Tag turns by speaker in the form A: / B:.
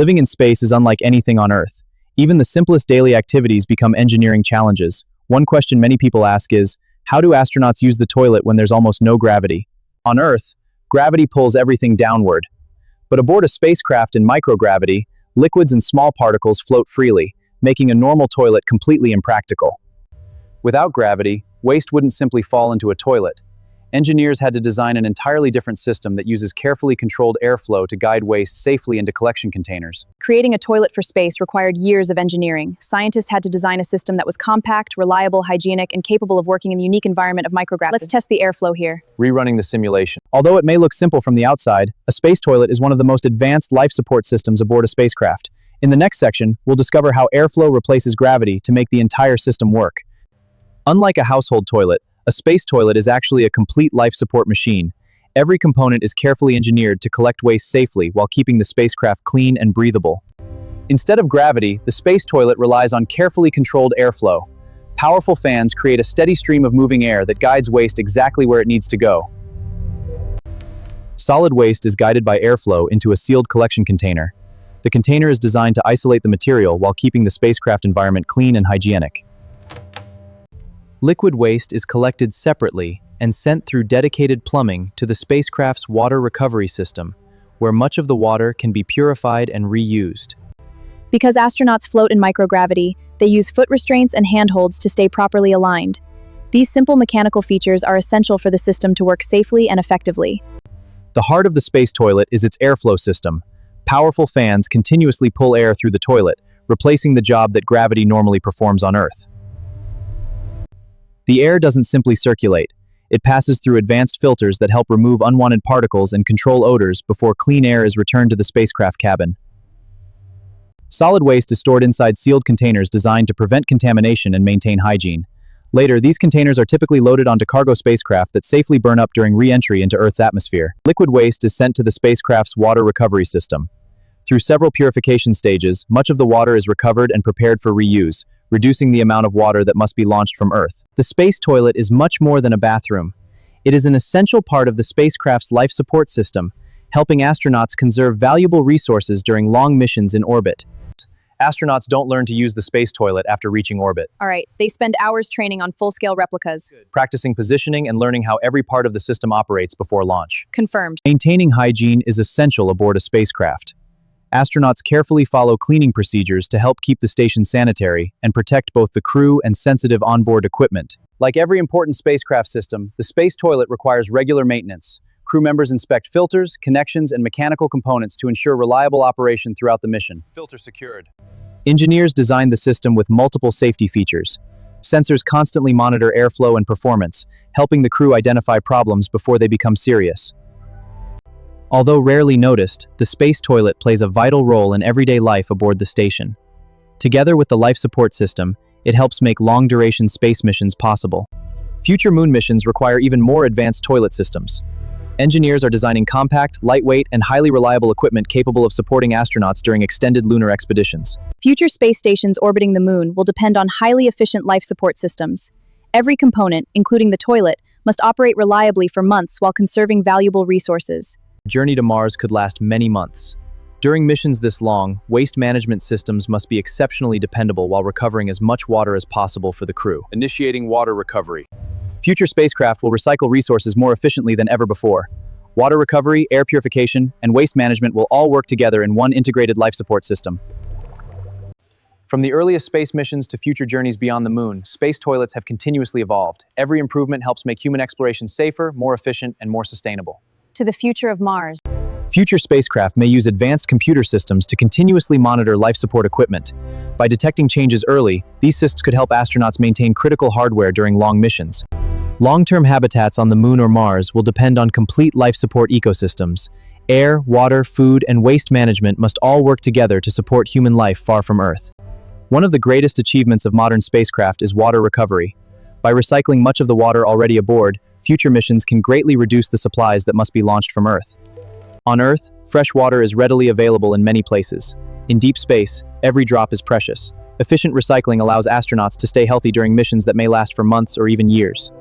A: Living in space is unlike anything on Earth. Even the simplest daily activities become engineering challenges. One question many people ask is, how do astronauts use the toilet when there's almost no gravity? On Earth, gravity pulls everything downward. But aboard a spacecraft in microgravity, liquids and small particles float freely, making a normal toilet completely impractical. Without gravity, waste wouldn't simply fall into a toilet. Engineers had to design an entirely different system that uses carefully controlled airflow to guide waste safely into collection containers.
B: Creating a toilet for space required years of engineering. Scientists had to design a system that was compact, reliable, hygienic, and capable of working in the unique environment of microgravity. Let's test the airflow here.
A: Rerunning the simulation. Although it may look simple from the outside, a space toilet is one of the most advanced life support systems aboard a spacecraft. In the next section, we'll discover how airflow replaces gravity to make the entire system work. Unlike a household toilet, a space toilet is actually a complete life support machine. Every component is carefully engineered to collect waste safely while keeping the spacecraft clean and breathable. Instead of gravity, the space toilet relies on carefully controlled airflow. Powerful fans create a steady stream of moving air that guides waste exactly where it needs to go. Solid waste is guided by airflow into a sealed collection container. The container is designed to isolate the material while keeping the spacecraft environment clean and hygienic. Liquid waste is collected separately and sent through dedicated plumbing to the spacecraft's water recovery system, where much of the water can be purified and reused.
B: Because astronauts float in microgravity, they use foot restraints and handholds to stay properly aligned. These simple mechanical features are essential for the system to work safely and effectively.
A: The heart of the space toilet is its airflow system. Powerful fans continuously pull air through the toilet, replacing the job that gravity normally performs on Earth. The air doesn't simply circulate. It passes through advanced filters that help remove unwanted particles and control odors before clean air is returned to the spacecraft cabin. Solid waste is stored inside sealed containers designed to prevent contamination and maintain hygiene. Later, these containers are typically loaded onto cargo spacecraft that safely burn up during re-entry into Earth's atmosphere. Liquid waste is sent to the spacecraft's water recovery system. Through several purification stages, much of the water is recovered and prepared for reuse, reducing the amount of water that must be launched from Earth. The space toilet is much more than a bathroom. It is an essential part of the spacecraft's life support system, helping astronauts conserve valuable resources during long missions in orbit. Astronauts don't learn to use the space toilet after reaching orbit.
B: All right, they spend hours training on full-scale replicas.
A: Practicing positioning and learning how every part of the system operates before launch.
B: Confirmed.
A: Maintaining hygiene is essential aboard a spacecraft. Astronauts carefully follow cleaning procedures to help keep the station sanitary and protect both the crew and sensitive onboard equipment. Like every important spacecraft system, the space toilet requires regular maintenance. Crew members inspect filters, connections, and mechanical components to ensure reliable operation throughout the mission. Filter secured. Engineers designed the system with multiple safety features. Sensors constantly monitor airflow and performance, helping the crew identify problems before they become serious. Although rarely noticed, the space toilet plays a vital role in everyday life aboard the station. Together with the life support system, it helps make long-duration space missions possible. Future moon missions require even more advanced toilet systems. Engineers are designing compact, lightweight, and highly reliable equipment capable of supporting astronauts during extended lunar expeditions.
B: Future space stations orbiting the moon will depend on highly efficient life support systems. Every component, including the toilet, must operate reliably for months while conserving valuable resources.
A: A journey to Mars could last many months. During missions this long, waste management systems must be exceptionally dependable while recovering as much water as possible for the crew. Initiating water recovery. Future spacecraft will recycle resources more efficiently than ever before. Water recovery, air purification, and waste management will all work together in one integrated life support system. From the earliest space missions to future journeys beyond the moon, space toilets have continuously evolved. Every improvement helps make human exploration safer, more efficient, and more sustainable.
B: To the future of Mars.
A: Future spacecraft may use advanced computer systems to continuously monitor life support equipment. By detecting changes early, these systems could help astronauts maintain critical hardware during long missions. Long-term habitats on the moon or Mars will depend on complete life support ecosystems. Air, water, food, and waste management must all work together to support human life far from Earth. One of the greatest achievements of modern spacecraft is water recovery. By recycling much of the water already aboard, future missions can greatly reduce the supplies that must be launched from Earth. On Earth, fresh water is readily available in many places. In deep space, every drop is precious. Efficient recycling allows astronauts to stay healthy during missions that may last for months or even years.